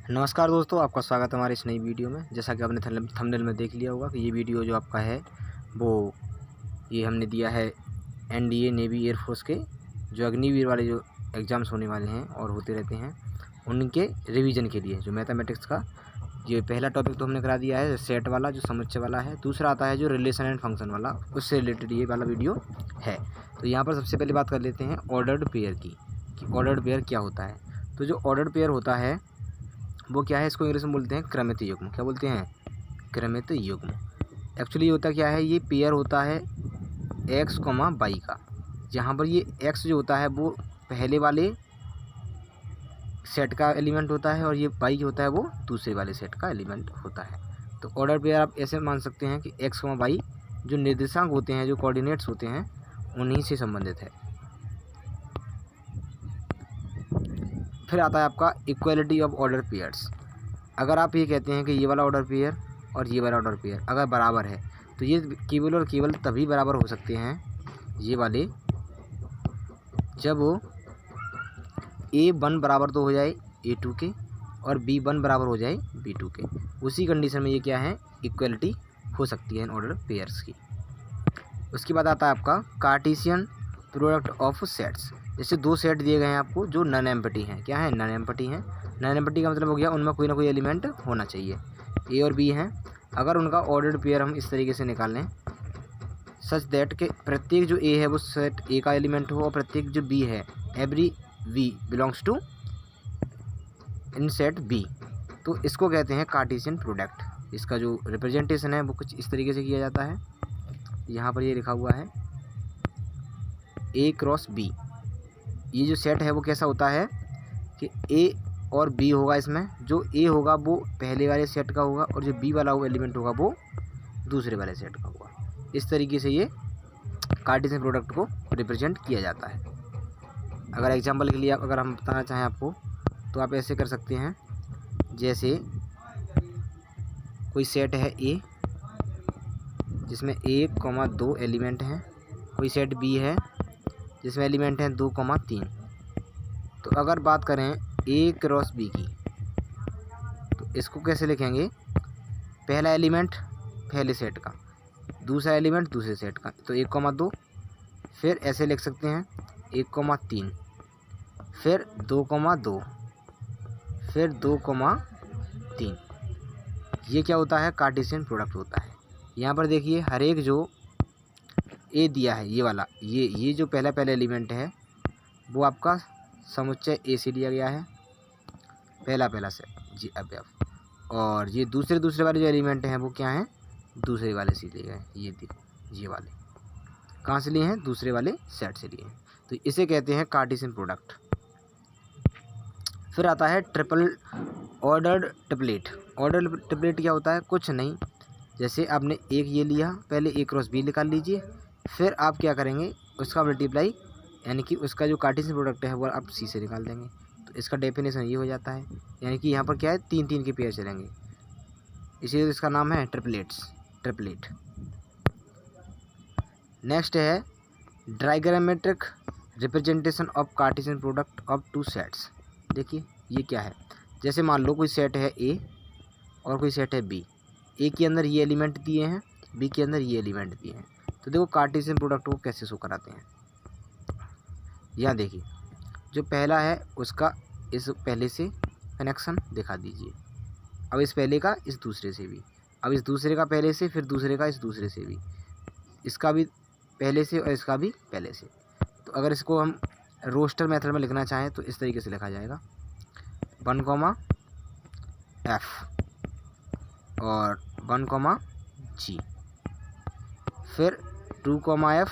नमस्कार दोस्तों, आपका स्वागत है हमारी इस नई वीडियो में। जैसा कि आपने थंबनेल में देख लिया होगा कि ये वीडियो जो आपका है वो ये हमने दिया है एनडीए नेवी एयरफोर्स के जो अग्निवीर वाले जो एग्ज़ाम्स होने वाले हैं और होते रहते हैं उनके रिवीजन के लिए। जो मैथमेटिक्स का ये पहला टॉपिक तो हमने करा दिया है सेट वाला जो समुच्चय वाला है। दूसरा आता है जो रिलेशन एंड फंक्शन वाला, उससे रिलेटेड ये वाला वीडियो है। तो यहाँ पर सबसे पहले बात कर लेते हैं ऑर्डर्ड पेयर की कि ऑर्डर्ड पेयर क्या होता है। तो जो ऑर्डर्ड पेयर होता है वो क्या है, इसको इंग्लिश में बोलते हैं क्रमित युग्म। क्या बोलते हैं? क्रमित युग्म। एक्चुअली होता क्या है, ये पेयर होता है एक्स कॉमा वाई का। जहाँ पर ये एक्स जो होता है वो पहले वाले सेट का एलिमेंट होता है और ये वाई होता है वो दूसरे वाले सेट का एलिमेंट होता है। तो ऑर्डर पेयर आप ऐसे मान सकते हैं कि एक्स कॉमा वाई जो निर्देशांक होते हैं, जो कोऑर्डिनेट्स होते हैं, उन्हीं से संबंधित है। फिर आता है आपका इक्वलिटी ऑफ ऑर्डर पेयर्स। अगर आप ये कहते हैं कि ये वाला ऑर्डर पेयर और ये वाला ऑर्डर पेयर अगर बराबर है तो ये केवल और केवल तभी बराबर हो सकते हैं ये वाले जब A1 बराबर तो हो जाए A2 के और B1 बराबर हो जाए B2 के। उसी कंडीशन में ये क्या है, इक्वलिटी हो सकती है इन ऑर्डर पेयर्स की। उसके बाद आता है आपका कार्टेशियन प्रोडक्ट ऑफ सेट्स। जैसे दो सेट दिए गए हैं आपको जो नॉन एम्प्टी हैं। क्या है? नॉन एम्प्टी हैं। नॉन एम्प्टी का मतलब हो गया उनमें कोई ना कोई एलिमेंट होना चाहिए। ए और बी हैं। अगर उनका ऑर्डर्ड पेयर हम इस तरीके से निकाल लें सच दैट के प्रत्येक जो ए है वो सेट ए का एलिमेंट हो और प्रत्येक जो बी है every B belongs to in set B, तो इसको कहते हैं कार्टेशियन प्रोडक्ट। इसका जो रिप्रेजेंटेशन है वो कुछ इस तरीके से किया जाता है। यहाँ पर ये लिखा हुआ है ए क्रॉस बी। ये जो सेट है वो कैसा होता है कि ए और बी होगा, इसमें जो ए होगा वो पहले वाले सेट का होगा और जो बी वाला वो एलिमेंट होगा वो दूसरे वाले सेट का होगा। इस तरीके से ये कार्टेशियन प्रोडक्ट को रिप्रेजेंट किया जाता है। अगर एग्जांपल के लिए अगर हम बताना चाहें आपको तो आप ऐसे कर सकते हैं, जैसे कोई सेट है ए जिसमें 1,2 एलिमेंट हैं, कोई सेट बी है जिसमें एलिमेंट हैं 2,3। तो अगर बात करें ए क्रॉस बी की तो इसको कैसे लिखेंगे, पहला एलिमेंट पहले सेट का, दूसरा एलिमेंट दूसरे सेट का, तो 1,2। फिर ऐसे लिख सकते हैं 1,3, फिर 2,2, फिर 2,3। ये क्या होता है, कार्टेशियन प्रोडक्ट होता है। यहाँ पर देखिए हर एक जो ए दिया है ये वाला, ये जो पहला एलिमेंट है वो आपका समुच्चय ए से लिया गया है, पहला से जी अब और ये दूसरे वाले जो एलिमेंट हैं वो क्या हैं, दूसरे वाले से लिए गए। ये देखो ये वाले कहाँ से लिए हैं, दूसरे वाले सेट से लिए हैं। तो इसे कहते हैं कार्टेशियन प्रोडक्ट। फिर आता है triple ordered triplet. Ordered triplet क्या होता है, कुछ नहीं, जैसे आपने एक ये लिया, पहले ए क्रॉस बी निकाल लीजिए, फिर आप क्या करेंगे उसका मल्टीप्लाई यानी कि उसका जो कार्टेशियन प्रोडक्ट है वो आप सी से निकाल देंगे। तो इसका डेफिनेशन ये हो जाता है, यानी कि यहाँ पर क्या है 3-3 के पेयर चलेंगे, इसीलिए इसका नाम है ट्रिपलेट। नेक्स्ट है diagrammatic representation of Cartesian product of two sets. देखिए ये क्या है, जैसे मान लो कोई सेट है ए और कोई सेट है बी। ए के अंदर ये एलिमेंट दिए हैं, बी के अंदर ये एलिमेंट दिए हैं। तो देखो कार्टेशियन प्रोडक्ट को कैसे शो कराते हैं। यहाँ देखिए जो पहला है उसका इस पहले से कनेक्शन दिखा दीजिए, अब इस पहले का इस दूसरे से भी, अब इस दूसरे का पहले से, फिर दूसरे का इस दूसरे से भी, इसका भी पहले से और इसका भी पहले से। तो अगर इसको हम रोस्टर मेथड में लिखना चाहें तो इस तरीके से लिखा जाएगा 1,F और 1,G, फिर 2,F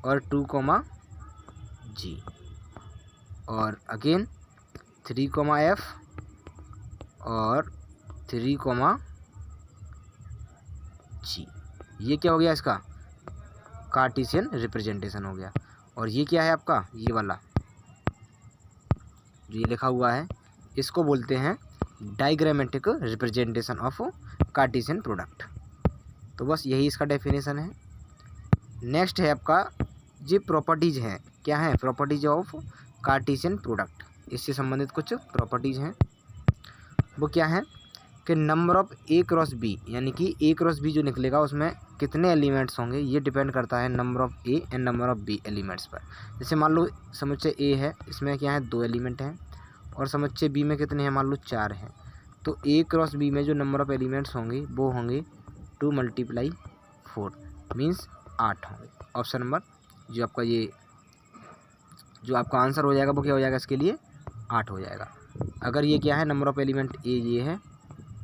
और 2,G और अगेन 3,F और 3,G। ये क्या हो गया, इसका कार्टेशियन रिप्रेजेंटेशन हो गया। और ये क्या है आपका, ये वाला जो ये लिखा हुआ है इसको बोलते हैं डायग्रामेट्रिक रिप्रेजेंटेशन ऑफ कार्टेशियन प्रोडक्ट। तो बस यही इसका डेफिनेशन है। नेक्स्ट है आपका जी प्रॉपर्टीज़ हैं, क्या है प्रॉपर्टीज ऑफ कार्टेशियन प्रोडक्ट। इससे संबंधित कुछ प्रॉपर्टीज़ हैं। वो क्या है कि number of A cross B, यानी कि ए क्रॉस बी जो निकलेगा उसमें कितने एलिमेंट्स होंगे, ये डिपेंड करता है number of A and number of B elements पर। जैसे मान लो समुच्चय ए है, इसमें क्या है 2 एलिमेंट हैं, और समुच्चय बी में कितने हैं, मान लो 4 हैं। तो ए क्रॉस बी में जो नंबर ऑफ़ एलिमेंट्स होंगे वो होंगे 2 × 4 मीन्स 8 होंगे। ऑप्शन नंबर जो आपका ये जो आपका आंसर हो जाएगा वो क्या हो जाएगा, इसके लिए 8 हो जाएगा। अगर ये क्या है नंबर ऑफ़ एलिमेंट ए ये है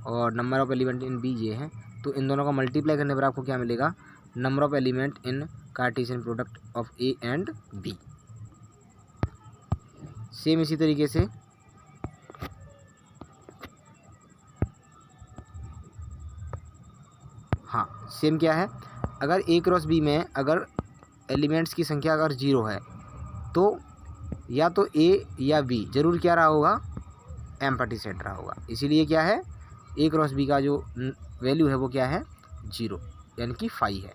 और number of element in B ये है, तो इन दोनों का मल्टीप्लाई करने पर आपको क्या मिलेगा, number of element in Cartesian product of A and B. Same इसी तरीके से हाँ सेम क्या है, अगर ए क्रॉस बी में अगर एलिमेंट्स की संख्या अगर 0 है तो या तो ए या बी जरूर क्या रहा होगा, एम्प्टी सेट रहा होगा। इसीलिए क्या है ए क्रॉस बी का जो वैल्यू है वो क्या है 0 यानी कि 5 है।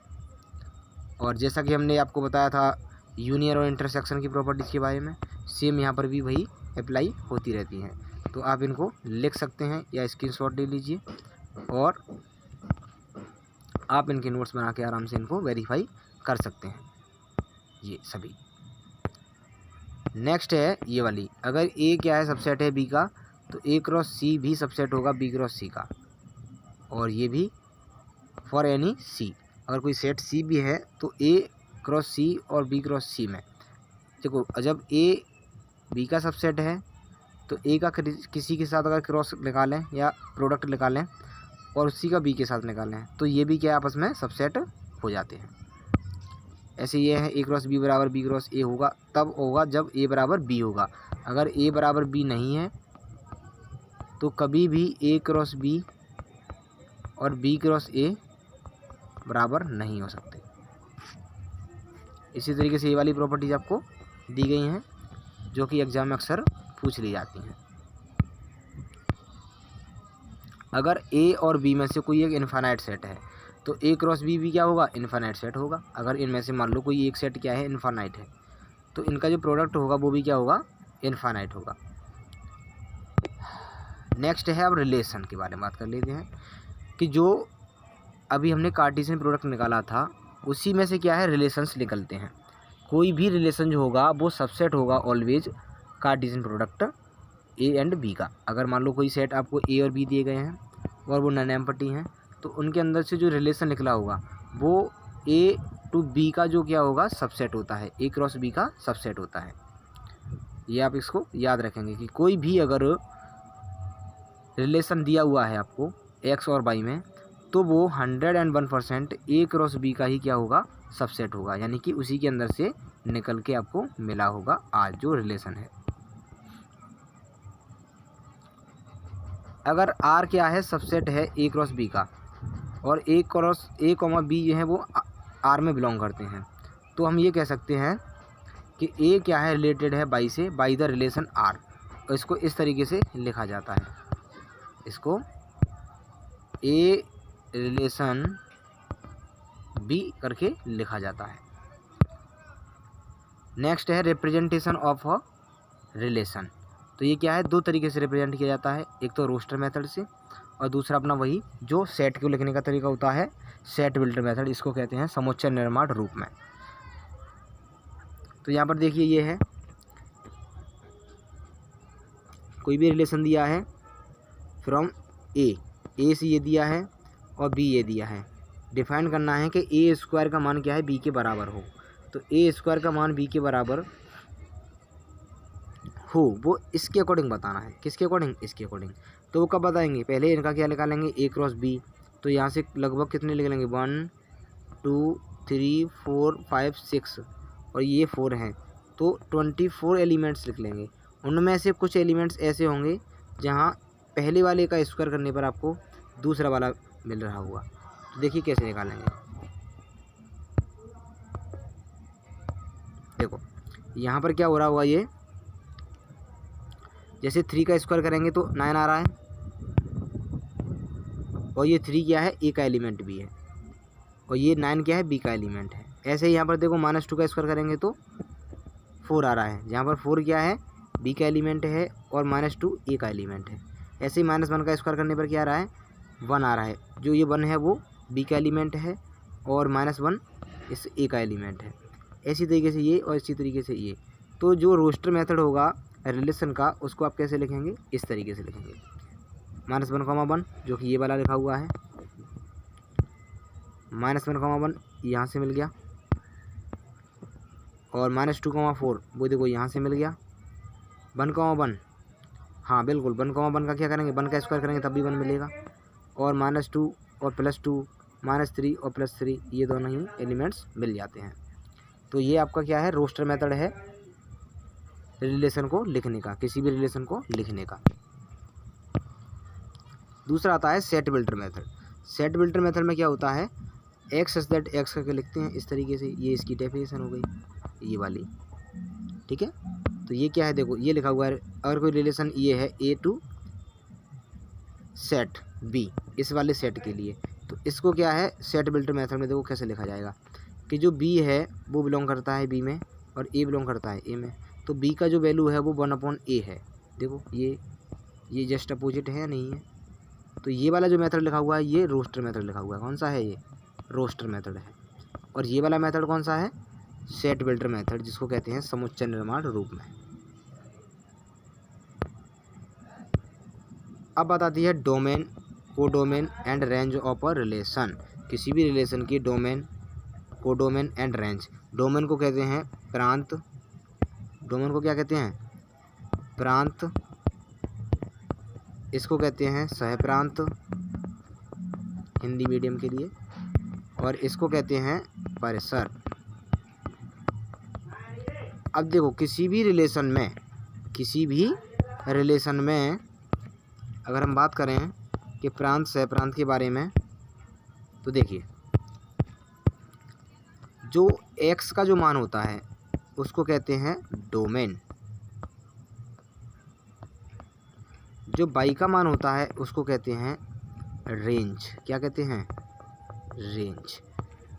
और जैसा कि हमने आपको बताया था यूनियन और इंटरसेक्शन की प्रॉपर्टीज़ के बारे में, सेम यहाँ पर भी वही अप्लाई होती रहती हैं। तो आप इनको लिख सकते हैं या स्क्रीनशॉट ले लीजिए और आप इनके नोट्स बना के आराम से इनको वेरीफाई कर सकते हैं ये सभी। नेक्स्ट है ये वाली, अगर ए क्या है सबसेट है बी का, तो ए क्रॉस सी भी सबसेट होगा बी क्रॉस सी का, और ये भी फॉर एनी सी। अगर कोई सेट सी भी है तो ए क्रॉस सी और बी क्रॉस सी में देखो, जब ए बी का सबसेट है तो ए का किसी के साथ अगर क्रॉस निकालें या प्रोडक्ट निकालें और उसी का बी के साथ निकालें तो ये भी क्या आपस में सबसेट हो जाते हैं। ऐसे ये है ए क्रॉस बी बराबर बी क्रॉस ए होगा तब होगा जब ए बराबर बी होगा। अगर ए बराबर बी नहीं है तो कभी भी ए क्रॉस बी और बी क्रॉस ए बराबर नहीं हो सकते। इसी तरीके से ये वाली प्रॉपर्टीज आपको दी गई हैं जो कि एग्जाम में अक्सर पूछ ली जाती हैं। अगर ए और बी में से कोई एक इनफाइनाइट सेट है तो ए क्रॉस बी भी क्या होगा, इनफाइनाइट सेट होगा। अगर इनमें से मान लो कोई एक सेट क्या है इनफाइनाइट है तो इनका जो प्रोडक्ट होगा वो भी क्या होगा, इनफाइनाइट होगा। नेक्स्ट है अब रिलेशन के बारे में बात कर लेते हैं कि जो अभी हमने कार्टेशियन प्रोडक्ट निकाला था उसी में से क्या है रिलेशंस निकलते हैं। कोई भी रिलेशन जो होगा वो सबसेट होगा always Cartesian product A and B का। अगर मान लो कोई सेट आपको ए और बी दिए गए हैं और वो नॉन एम्प्टी हैं तो उनके अंदर से जो रिलेशन निकला होगा वो ए टू बी का जो क्या होगा सबसेट होता है, ए क्रॉस बी का सबसेट होता है। ये आप इसको याद रखेंगे कि कोई भी अगर रिलेशन दिया हुआ है आपको एक्स और वाई में तो वो 101% ए क्रॉस बी का ही क्या होगा, सबसेट होगा, यानी कि उसी के अंदर से निकल के आपको मिला होगा आज जो रिलेशन है। अगर आर क्या है सबसेट है ए क्रॉस बी का और ए क्रॉस ए कॉमा बी जो है वो आर में बिलोंग करते हैं तो हम ये कह सकते हैं कि ए क्या है रिलेटेड है बाई से, बाई द रिलेशन आर। और इसको इस तरीके से लिखा जाता है, इसको ए रिलेशन बी करके लिखा जाता है। नेक्स्ट है रिप्रेजेंटेशन ऑफ अ रिलेशन। तो ये क्या है, दो तरीके से रिप्रेजेंट किया जाता है, एक तो रोस्टर मेथड से और दूसरा अपना वही जो सेट को लिखने का तरीका होता है सेट बिल्डर मेथड, इसको कहते हैं समुच्चय निर्माण रूप में। तो यहाँ पर देखिए ये है कोई भी रिलेशन दिया है फ्रॉम ए से ये दिया है और बी ये दिया है। डिफाइन करना है कि ए स्क्वायर का मान क्या है, बी के बराबर हो। तो ए स्क्वायर का मान बी के बराबर हो वो इसके अकॉर्डिंग बताना है। किसके अकॉर्डिंग, इसके अकॉर्डिंग। तो वो कब बताएंगे, पहले इनका क्या निकालेंगे ए क्रॉस बी। तो यहाँ से लगभग कितने लिख लेंगे 1 2 3 4 5 6 और ये 4 हैं तो 24 एलिमेंट्स लिख लेंगे। उनमें से कुछ एलिमेंट्स ऐसे होंगे जहाँ पहले वाले का स्क्वायर करने पर आपको दूसरा वाला मिल रहा होगा। तो देखिए कैसे निकालेंगे। देखो यहाँ पर क्या हो रहा होगा, ये जैसे 3 का स्क्वायर करेंगे तो 9 आ रहा है और ये 3 क्या है, ए का एलिमेंट भी है और ये 9 क्या है, बी का एलिमेंट है। ऐसे ही यहाँ पर देखो -2 का स्क्वायर करेंगे तो 4 आ रहा है, जहाँ पर 4 क्या है, बी का एलिमेंट है और -2 ए का एलिमेंट है। ऐसे ही -1 का स्क्वायर करने पर क्या आ रहा है, 1 आ रहा है। जो ये 1 है वो बी का एलिमेंट है और -1 इस ए का एलिमेंट है। इसी तरीके से ये और इसी तरीके से ये। तो जो रोस्टर मेथड होगा रिलेशन का, उसको आप कैसे लिखेंगे, इस तरीके से लिखेंगे। -1, जो कि ये वाला लिखा हुआ है, -1, यहाँ से मिल गया, और -2, 4 वो देखो यहाँ से मिल गया। 1, हाँ बिल्कुल 1, का क्या करेंगे, 1 का स्क्वायर करेंगे तब भी 1 मिलेगा। और -2 और +2, -3 और +3 ये दोनों ही एलिमेंट्स मिल जाते हैं। तो ये आपका क्या है, रोस्टर मेथड है रिलेशन को लिखने का, किसी भी रिलेशन को लिखने का। दूसरा आता है set builder method. Set builder method में क्या होता है, एक्स इज दैट एक्स करके लिखते हैं इस तरीके से। ये इसकी डेफिनेशन हो गई ये वाली, ठीक है। तो ये क्या है, देखो ये लिखा हुआ है, अगर कोई रिलेशन ये है ए टू सेट बी, इस वाले सेट के लिए, तो इसको क्या है सेट बिल्डर मेथड में देखो कैसे लिखा जाएगा कि जो बी है वो बिलोंग करता है बी में और ए बिलोंग करता है ए में। तो बी का जो वैल्यू है वो 1/a है। देखो ये जस्ट अपोजिट है या नहीं है। तो ये वाला जो मेथड लिखा हुआ है ये रोस्टर मेथड लिखा हुआ है। कौन सा है, ये रोस्टर मेथड है। और ये वाला मेथड कौन सा है, सेट बिल्डर मेथड, जिसको कहते हैं समुच्चय निर्माण रूप में। अब बात आती है domain, codomain and range of a relation. किसी भी रिलेशन की domain, codomain and range. Domain को कहते हैं प्रांत, डोमेन को क्या कहते हैं, प्रांत। इसको कहते हैं सहप्रांत हिंदी मीडियम के लिए, और इसको कहते हैं परिसर। अब देखो किसी भी रिलेशन में अगर हम बात करें कि प्रांत सहप्रांत के बारे में, तो देखिए जो x का जो मान होता है उसको कहते हैं डोमेन, जो y का मान होता है उसको कहते हैं रेंज। क्या कहते हैं, रेंज।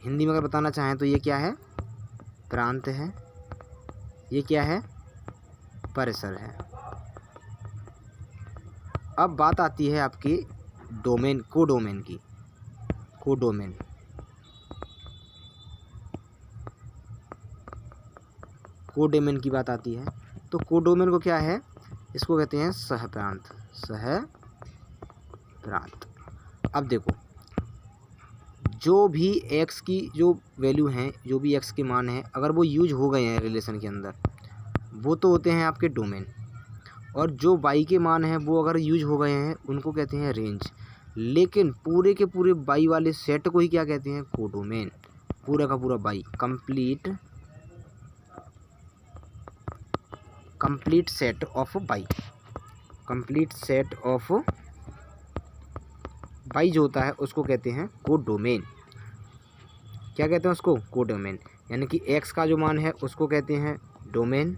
हिंदी में अगर बताना चाहें तो ये क्या है, प्रांत है, ये क्या है, परिसर है। अब बात आती है आपकी डोमेन, कोडोमेन की। कोडोमेन की बात आती है तो कोडोमेन को क्या है, इसको कहते हैं सहप्रांत। अब देखो जो भी x की जो वैल्यू हैं, जो भी x के मान हैं, अगर वो यूज हो गए हैं रिलेशन के अंदर, वो तो होते हैं आपके डोमेन। और जो y के मान हैं वो अगर यूज हो गए हैं उनको कहते हैं रेंज। लेकिन पूरे के पूरे y वाले सेट को ही क्या कहते हैं, कोडोमेन। पूरा का पूरा y, complete set of y, complete set of y जो होता है उसको कहते हैं कोडोमेन। क्या कहते हैं उसको, कोडोमेन। यानी कि x का जो मान है उसको कहते हैं डोमेन,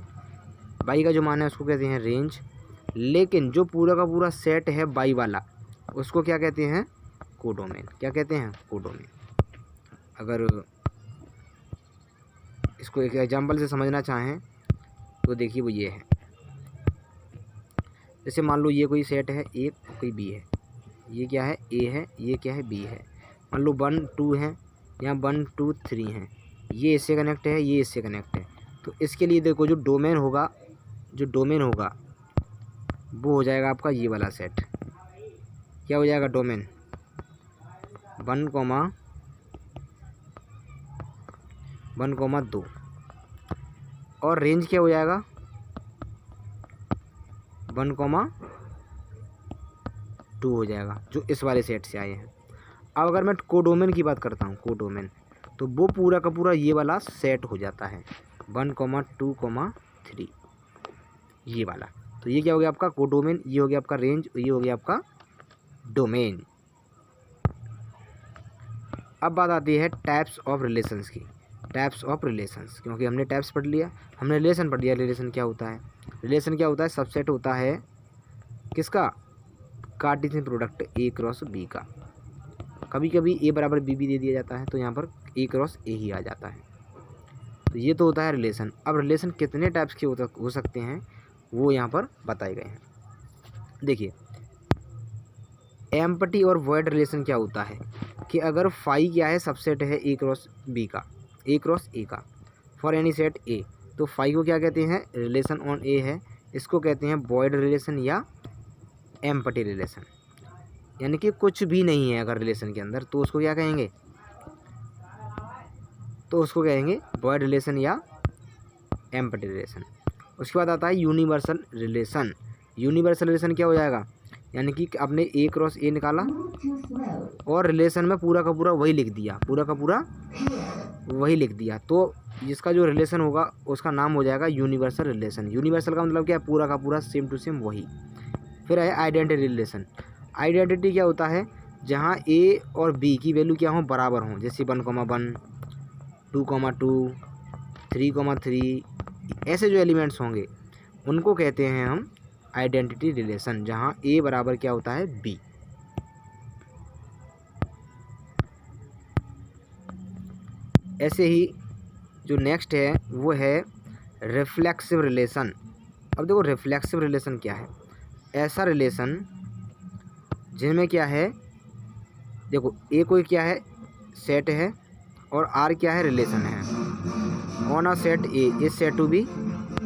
y का जो मान है उसको कहते हैं रेंज। लेकिन जो पूरा का पूरा सेट है y वाला उसको क्या कहते हैं, कोडोमेन। क्या कहते हैं, कोडोमेन। अगर इसको एक एग्जांपल से समझना चाहें तो देखिए वो ये है, जैसे मान लो ये कोई सेट है ए, कोई बी है, ये क्या है, ए है, ये क्या है, बी है। मान लो 1 2 है, यहाँ 1 2 3 है, ये इससे कनेक्ट है, ये इससे कनेक्ट है। तो इसके लिए देखो जो डोमेन होगा वो हो जाएगा आपका ये वाला सेट। क्या हो जाएगा, डोमेन 1,2। और रेंज क्या हो जाएगा, 1,2 हो जाएगा, जो इस वाले सेट से आए हैं। अब अगर मैं कोडोमेन की बात करता हूँ, कोडोमेन, तो वो पूरा का पूरा ये वाला सेट हो जाता है 1,2, 3 ये वाला। तो ये क्या हो गया आपका कोडोमेन, ये हो गया आपका रेंज, ये हो गया आपका डोमेन। अब बात आती है टाइप्स ऑफ रिलेशंस की। टाइप्स ऑफ रिलेशंस, क्योंकि हमने टाइप्स पढ़ लिया, हमने रिलेशन पढ़ लिया। रिलेशन क्या होता है, रिलेशन क्या होता है, सबसेट होता है किसका, Cartesian product A cross B का। कभी कभी A बराबर B भी दे दिया जाता है, तो यहाँ पर A क्रॉस A ही आ जाता है। तो ये तो होता है रिलेशन। अब रिलेशन कितने टाइप्स के हो सकते हैं वो यहाँ पर बताए गए हैं। देखिए एम्पटी और वॉइड रिलेशन क्या होता है कि अगर फाई क्या है, सबसेट है ए क्रॉस बी का, ए क्रॉस ए का, फॉर एनी सेट ए, तो फाई को क्या कहते हैं, रिलेशन ऑन ए है, इसको कहते हैं वॉइड रिलेशन या एम्पटी रिलेशन। यानी कि कुछ भी नहीं है अगर रिलेशन के अंदर तो उसको क्या कहेंगे, तो उसको कहेंगे वॉइड रिलेशन या एम्पटी रिलेशन। उसके बाद आता है यूनिवर्सल रिलेशन। यूनिवर्सल रिलेशन क्या हो जाएगा, यानी कि आपने ए क्रॉस ए निकाला और रिलेशन में पूरा का पूरा वही लिख दिया, पूरा का पूरा वही लिख दिया, तो जिसका जो रिलेशन होगा उसका नाम हो जाएगा यूनिवर्सल रिलेशन। यूनिवर्सल का मतलब क्या है, पूरा का पूरा सेम टू सेम वही। फिर है आइडेंटिटी रिलेशन। आइडेंटिटी क्या होता है, जहाँ ए और बी की वैल्यू क्या हो, बराबर हों, जैसे 1,1 2,2 3,3 ऐसे जो एलिमेंट्स होंगे उनको कहते हैं हम आइडेंटिटी रिलेशन, जहाँ ए बराबर क्या होता है, बी। ऐसे ही जो नेक्स्ट है वो है रिफ्लेक्सिव रिलेशन। अब देखो रिफ्लेक्सिव रिलेशन क्या है, ऐसा रिलेशन जिनमें क्या है, देखो ए कोई क्या है, सेट है और आर क्या है, रिलेशन है। On a set A is set to B